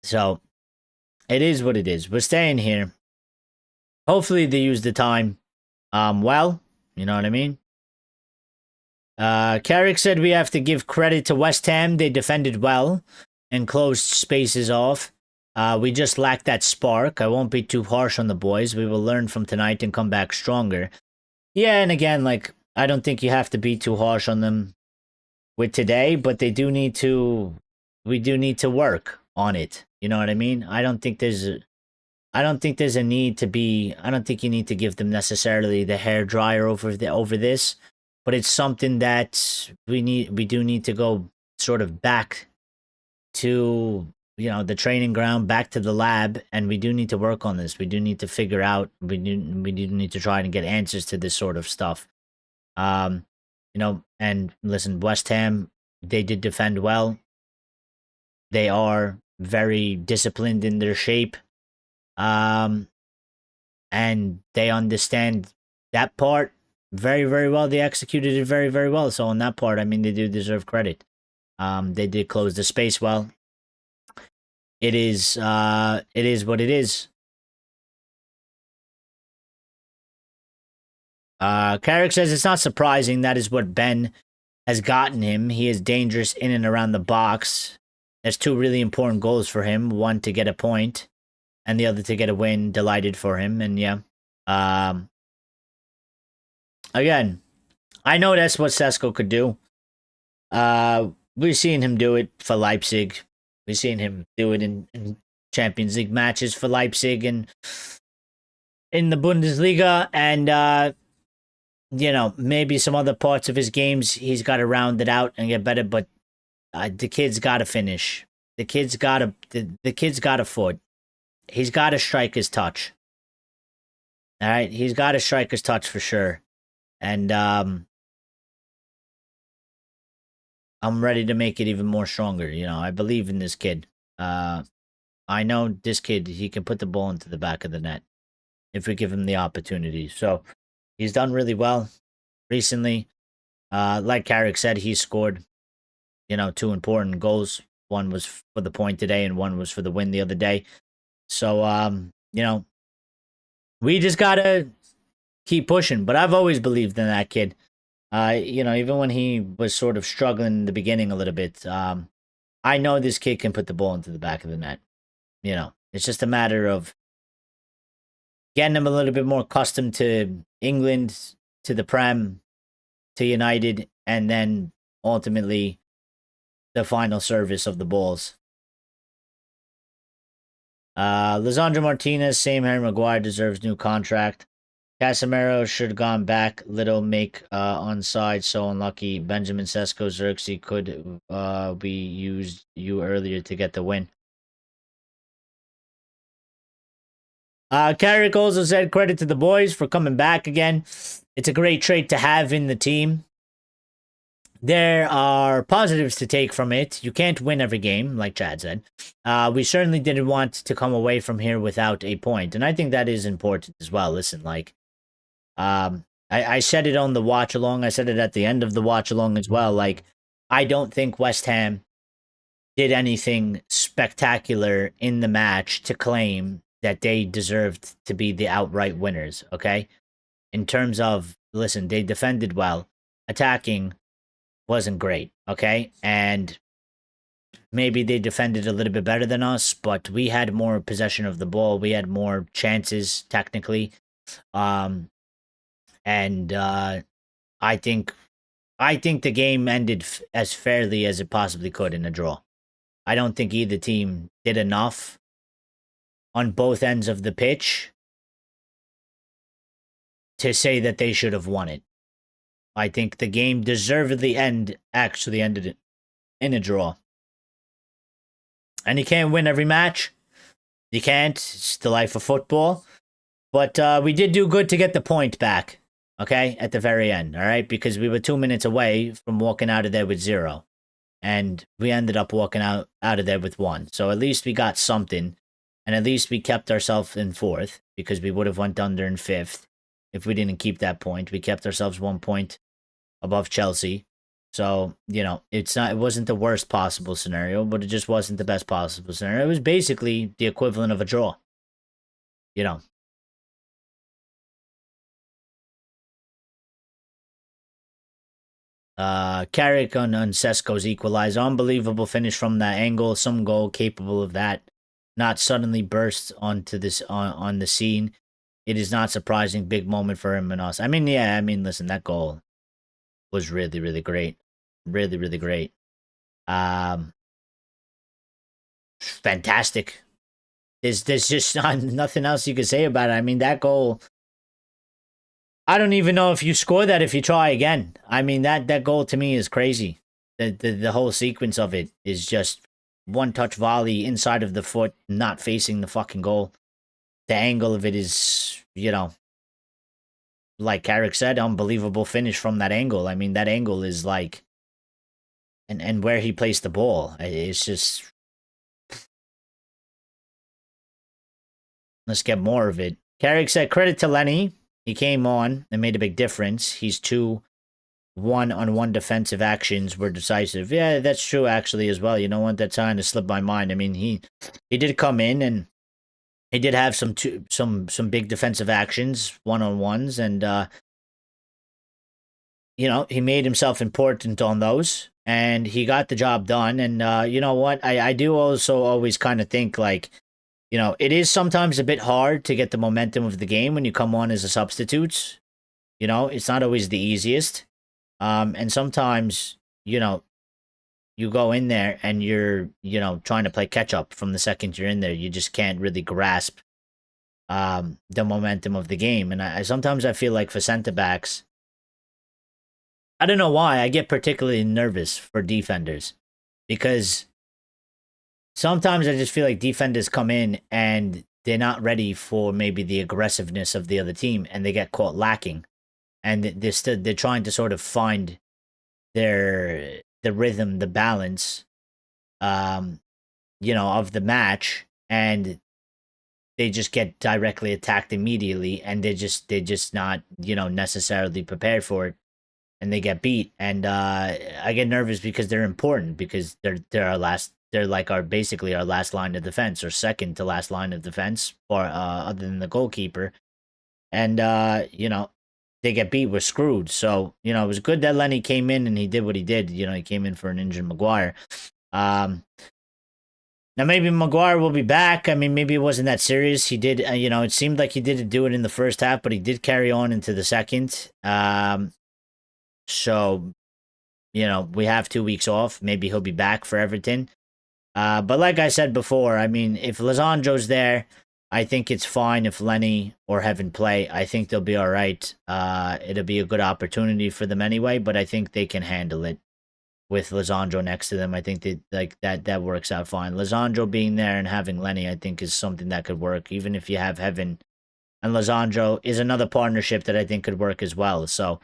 So it is what it is. We're staying here. Hopefully they use the time well. You know what I mean? Carrick said we have to give credit to West Ham. They defended well and closed spaces off. We just lack that spark. I won't be too harsh on the boys. We will learn from tonight and come back stronger. Yeah, and again, I don't think you have to be too harsh on them with today, but we do need to work on it. You know what I mean? I don't think there's a need to be. I don't think you need to give them necessarily the hair dryer over this, but it's something that we do need to go sort of back to, the training ground, back to the lab, and we do need to work on this. We do need to figure out. We do need to try and get answers to this sort of stuff. And listen, West Ham, they did defend well. They are very disciplined in their shape. And they understand that part very, very well. They executed it very, very well. So on that part, I mean, they do deserve credit. They did close the space well. It is what it is. Carrick says it's not surprising. That is what Ben has gotten him. He is dangerous in and around the box. There's two really important goals for him. One to get a point, and the other to get a win. Delighted for him. And yeah. Again, I know that's what Sesko could do. We've seen him do it for Leipzig. We've seen him do it in Champions League matches for Leipzig and in the Bundesliga. And, maybe some other parts of his games, he's got to round it out and get better. But the kid's got to finish. The kid's got a foot. He's got to strike his touch. All right? He's got to strike his touch for sure. And I'm ready to make it even more stronger. I believe in this kid. I know this kid, he can put the ball into the back of the net if we give him the opportunity. So he's done really well recently. Like Carrick said, he scored, two important goals. One was for the point today and one was for the win the other day. So, we just got to keep pushing. But I've always believed in that kid. Even when he was sort of struggling in the beginning a little bit, I know this kid can put the ball into the back of the net. It's just a matter of getting him a little bit more accustomed to England, to the Prem, to United, and then ultimately the final service of the balls. Lisandro Martinez, same Harry Maguire, deserves new contract. Casemiro should have gone back. Little make onside, so unlucky. Benjamin Sesko Xerxes could be used earlier to get the win. Carrick also said credit to the boys for coming back again. It's a great trait to have in the team. there are positives to take from it. You can't win every game, like Chad said. We certainly didn't want to come away from here without a point, and I think that is important as well. Listen, like, I said it on the watch along. I said it at the end of the watch along as well. Like, I don't think West Ham did anything spectacular in the match to claim that they deserved to be the outright winners. Okay, in terms of, listen, they defended well, attacking wasn't great, okay? And maybe they defended a little bit better than us, but we had more possession of the ball. We had more chances, technically. And I think the game ended as fairly as it possibly could in a draw. I don't think either team did enough on both ends of the pitch to say that they should have won it. I think the game deservedly actually ended it in a draw. And you can't win every match. You can't. It's the life of football. But we did do good to get the point back, okay, at the very end, all right? Because we were 2 minutes away from walking out of there with 0. And we ended up walking out of there with 1. So at least we got something. And at least we kept ourselves in 4th, because we would have went under in 5th if we didn't keep that point. We kept ourselves 1 point above Chelsea. So, you know, it wasn't the worst possible scenario, but it just wasn't the best possible scenario. It was basically the equivalent of a draw. You know. Carrick on Sesko's equalizer. Unbelievable finish from that angle. Some goal capable of that. Not suddenly burst onto this on the scene. It is not surprising. Big moment for him and us. I mean, yeah, listen, that goal was really, really great. Really, really great. Fantastic. There's just nothing else you can say about it. I mean, that goal, I don't even know if you score that if you try again. I mean, that goal to me is crazy. The whole sequence of it is just one-touch volley inside of the foot, not facing the fucking goal. The angle of it is, you know, like Carrick said, unbelievable finish from that angle. I mean, that angle is like, and where he placed the ball, it's just, let's get more of it. Carrick said, credit to Lenny. He came on and made a big difference. He's 2 1-on-1 defensive actions were decisive. Yeah, that's true actually as well. You know what? That's trying to slip my mind. I mean, he did come in and he did have some big defensive actions, 1-on-1s, and you know, he made himself important on those, and he got the job done. And you know what? I do also always kind of think, like, you know, it is sometimes a bit hard to get the momentum of the game when you come on as a substitute. You know, it's not always the easiest. And sometimes, you know, you go in there and you're, you know, trying to play catch up from the second you're in there. You just can't really grasp the momentum of the game. And I sometimes I feel like for center backs, I don't know why, I get particularly nervous for defenders, because sometimes I just feel like defenders come in and they're not ready for maybe the aggressiveness of the other team, and they get caught lacking, and they're trying to sort of find the rhythm, the balance, you know, of the match, and they just get directly attacked immediately, and they're just not, you know, necessarily prepared for it, and they get beat. And I get nervous because they're important, because they're like basically our last line of defense, or second to last line of defense, or other than the goalkeeper. And you know, they get beat, we're screwed. So, you know, it was good that Lenny came in and he did what he did. You know, he came in for an injured Maguire. Now maybe Maguire will be back. I mean, maybe it wasn't that serious. He did, you know, it seemed like he didn't do it in the first half, but he did carry on into the second. So, you know, we have 2 weeks off. Maybe he'll be back for Everton. But like I said before, I mean, if Lizandro's there, I think it's fine. If Lenny or Heaven play, I think they'll be all right. It'll be a good opportunity for them anyway, but I think they can handle it with Lizandro next to them. I think that works out fine. Lizandro being there and having Lenny, I think, is something that could work. Even if you have Heaven and Lizandro, is another partnership that I think could work as well. So,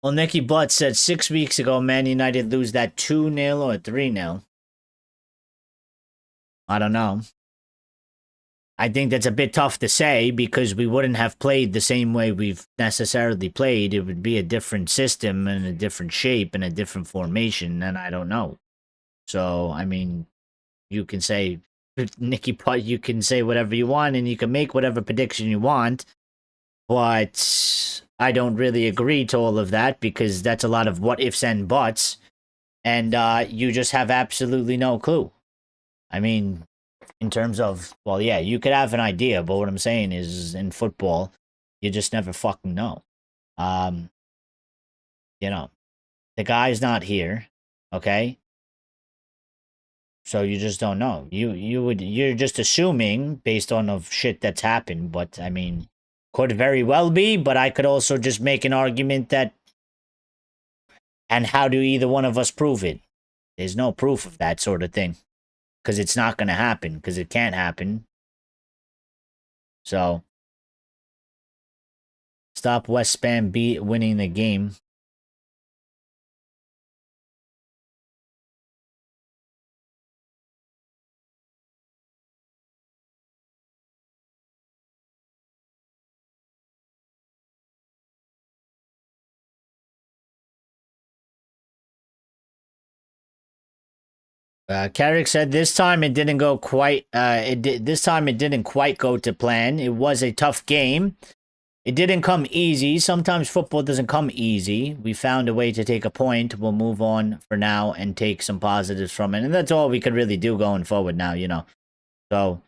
Well, Nicky Butt said 6 weeks ago, Man United lose that 2-0 or 3-0. I don't know. I think that's a bit tough to say because we wouldn't have played the same way we've necessarily played. It would be a different system and a different shape and a different formation, and I don't know. So, I mean, you can say, Nicky Butt, you can say whatever you want and you can make whatever prediction you want, but I don't really agree to all of that because that's a lot of what ifs and buts, and you just have absolutely no clue. I mean, in terms of, well, yeah, you could have an idea, but what I'm saying is in football, you just never fucking know. You know, the guy's not here, okay? So you just don't know. You're just assuming based on of shit that's happened, but I mean, could very well be, but I could also just make an argument that, and how do either one of us prove it? There's no proof of that sort of thing. Because it's not going to happen, because it can't happen. So, stop West Ham winning the game. Carrick said this time it didn't go quite. This time it didn't quite go to plan. It was a tough game. It didn't come easy. Sometimes football doesn't come easy. We found a way to take a point. We'll move on for now and take some positives from it, and that's all we could really do going forward now. You know, so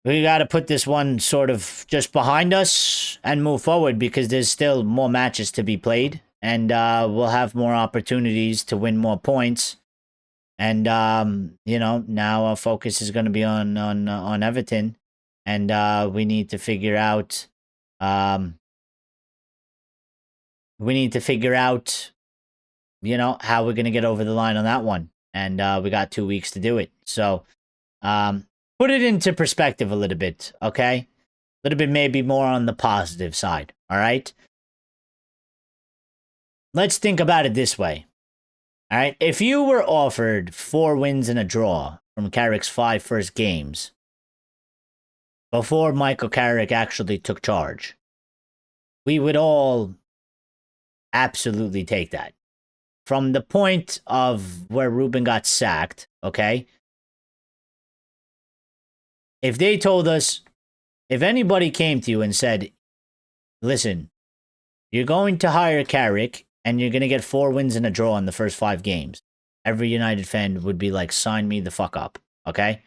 we got to put this one sort of just behind us and move forward because there's still more matches to be played, and we'll have more opportunities to win more points. And you know, now our focus is going to be on Everton, and we need to figure out you know, how we're going to get over the line on that one. And we got 2 weeks to do it. So put it into perspective a little bit, okay? A little bit maybe more on the positive side, all right? Let's think about it this way. All right, if you were offered 4 wins and a draw from Carrick's 5 first games before Michael Carrick actually took charge, we would all absolutely take that. From the point of where Ruben got sacked, okay? If they told us, if anybody came to you and said, listen, you're going to hire Carrick and you're going to get 4 wins and a draw in the first 5 games, every United fan would be like, sign me the fuck up, okay?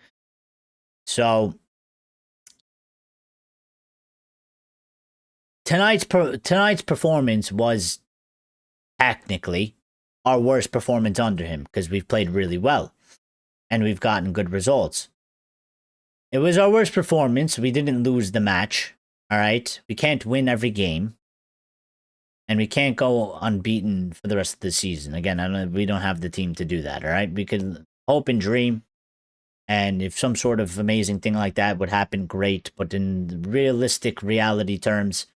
So, tonight's performance was technically our worst performance under him because we've played really well and we've gotten good results. It was our worst performance. We didn't lose the match, all right? We can't win every game. And we can't go unbeaten for the rest of the season. Again, we don't have the team to do that, all right? We could hope and dream. And if some sort of amazing thing like that would happen, great. But in realistic reality terms,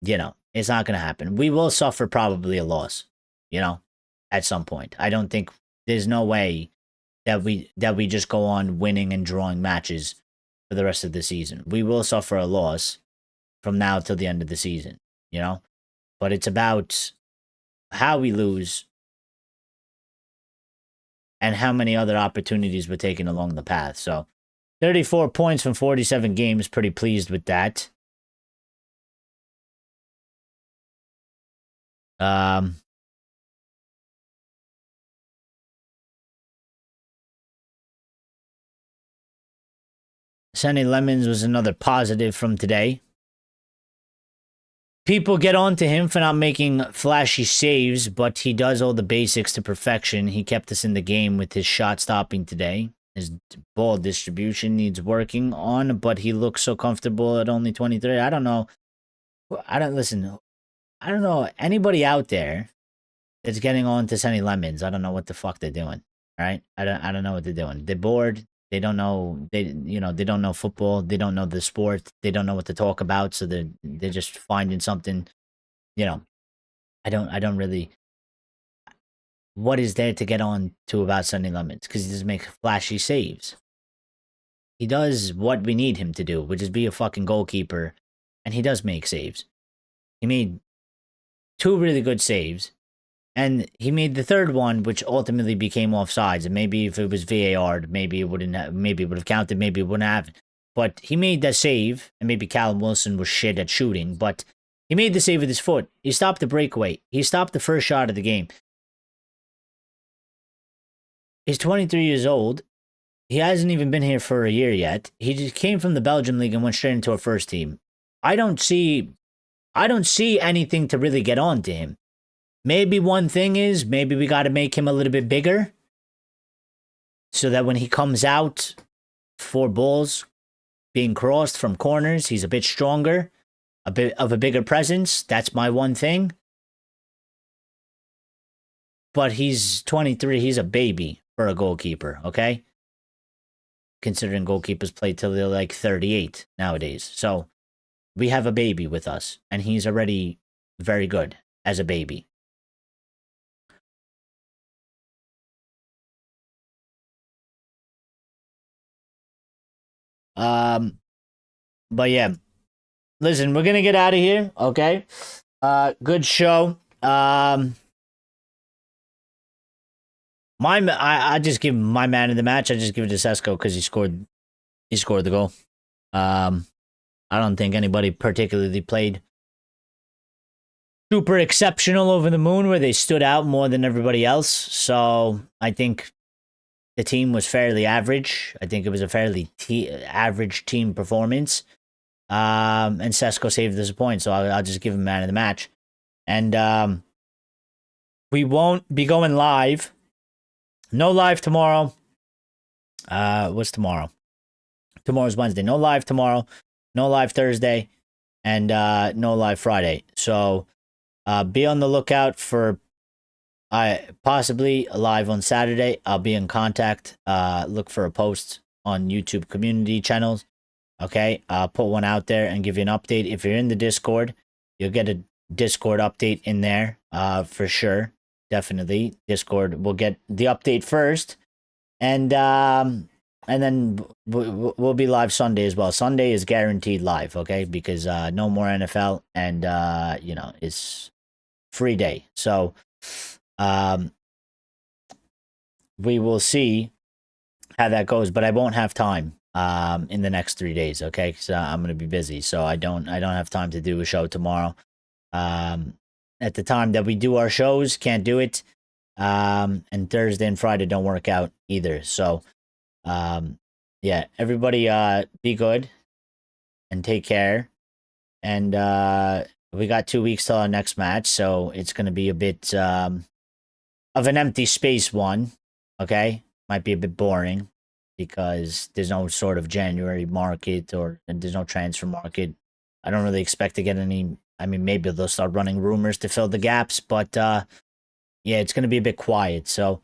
you know, it's not going to happen. We will suffer probably a loss, you know, at some point. I don't think there's no way that we just go on winning and drawing matches for the rest of the season. We will suffer a loss from now till the end of the season. You know, but it's about how we lose and how many other opportunities we're taking along the path. So 34 points from 47 games. Pretty pleased with that. Sonny Lemons was another positive from today. People get on to him for not making flashy saves, but he does all the basics to perfection. He kept us in the game with his shot stopping today. His ball distribution needs working on, but he looks so comfortable at only 23. I don't know. I don't know anybody out there that's getting on to Sonny Lemons. I don't know what the fuck they're doing. All right? I don't know what they're doing. They're bored. They don't know, they don't know football. They don't know the sport. They don't know what to talk about. So they're just finding something, you know, I don't really. What is there to get on to about Sunday Lemons? Because he doesn't make flashy saves. He does what we need him to do, which is be a fucking goalkeeper, and he does make saves. He made 2 really good saves, and he made the third one, which ultimately became offsides. And maybe if it was VAR, maybe it wouldn't. Maybe it would have counted. Maybe it wouldn't have. But he made that save, and maybe Callum Wilson was shit at shooting, but he made the save with his foot. He stopped the breakaway. He stopped the first shot of the game. He's 23 years old. He hasn't even been here for a year yet. He just came from the Belgian league and went straight into a first team. I don't see anything to really get on to him. Maybe one thing is maybe we got to make him a little bit bigger so that when he comes out for balls being crossed from corners, he's a bit stronger, a bit of a bigger presence. That's my one thing. But he's 23. He's a baby for a goalkeeper, okay? Considering goalkeepers play till they're like 38 nowadays. So we have a baby with us, and he's already very good as a baby. But yeah, listen, we're gonna get out of here, okay? Good show. I just give my man of the match. I just give it to Sesko because he scored the goal. I don't think anybody particularly played super exceptional over the moon where they stood out more than everybody else. So I think the team was fairly average. I think it was a fairly average team performance. And Sesko saved us a point, so I'll just give him man of the match. And we won't be going live. No live tomorrow. What's tomorrow? Tomorrow's Wednesday. No live tomorrow. No live Thursday. And no live Friday. So be on the lookout for possibly live on Saturday. I'll be in contact. Look for a post on YouTube community channels. Okay, I'll put one out there and give you an update. If you're in the Discord, you'll get a Discord update in there for sure. Definitely, Discord will get the update first, and then we'll be live Sunday as well. Sunday is guaranteed live, okay? Because no more NFL, and it's free day. So we will see how that goes, but I won't have time in the next 3 days, okay? So I'm gonna be busy, so I don't have time to do a show tomorrow. At the time that we do our shows, can't do it. And Thursday and Friday don't work out either. So yeah, everybody be good and take care. And we got 2 weeks till our next match, so it's gonna be a bit of an empty space one, okay? Might be a bit boring because there's no sort of January market or there's no transfer market. I don't really expect to get any. I mean, maybe they'll start running rumors to fill the gaps, but yeah, it's going to be a bit quiet. So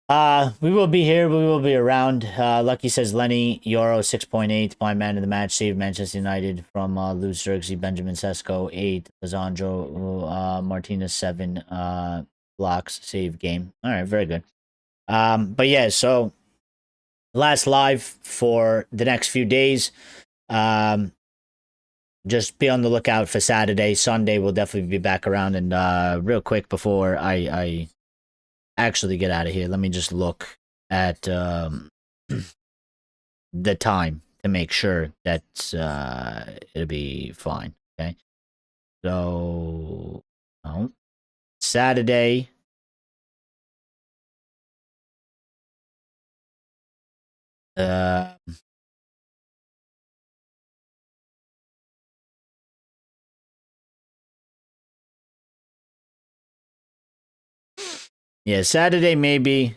we will be here. We will be around. Lucky says Lenny, Euro 6.8, my man of the match, saved Manchester United from Luz Zirkzee, Benjamin Sesko, 8, Lizandro Martinez, 7 blocks, save game. All right, very good. But yeah, so last live for the next few days. Just be on the lookout for Saturday. Sunday we'll definitely be back around. And real quick before I actually get out of here, let me just look at the time to make sure that it'll be fine. Okay, so Saturday. Yeah, Saturday maybe.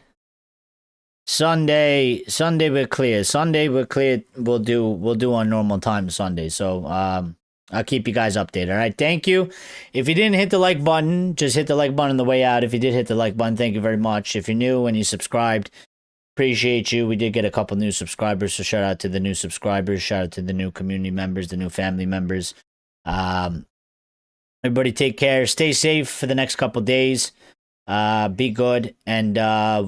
Sunday we're clear. Sunday we're clear. We'll do our normal time Sunday. So I'll keep you guys updated. All right. Thank you. If you didn't hit the like button, just hit the like button on the way out. If you did hit the like button, thank you very much. If you're new and you subscribed, appreciate you. We did get a couple new subscribers, so shout out to the new subscribers. Shout out to the new community members, the new family members. Everybody take care. Stay safe for the next couple days. Be good, and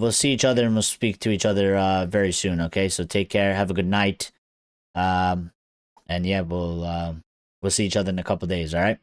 we'll see each other and we'll speak to each other very soon. Okay, so take care. Have a good night. And yeah, we'll see each other in a couple days. All right.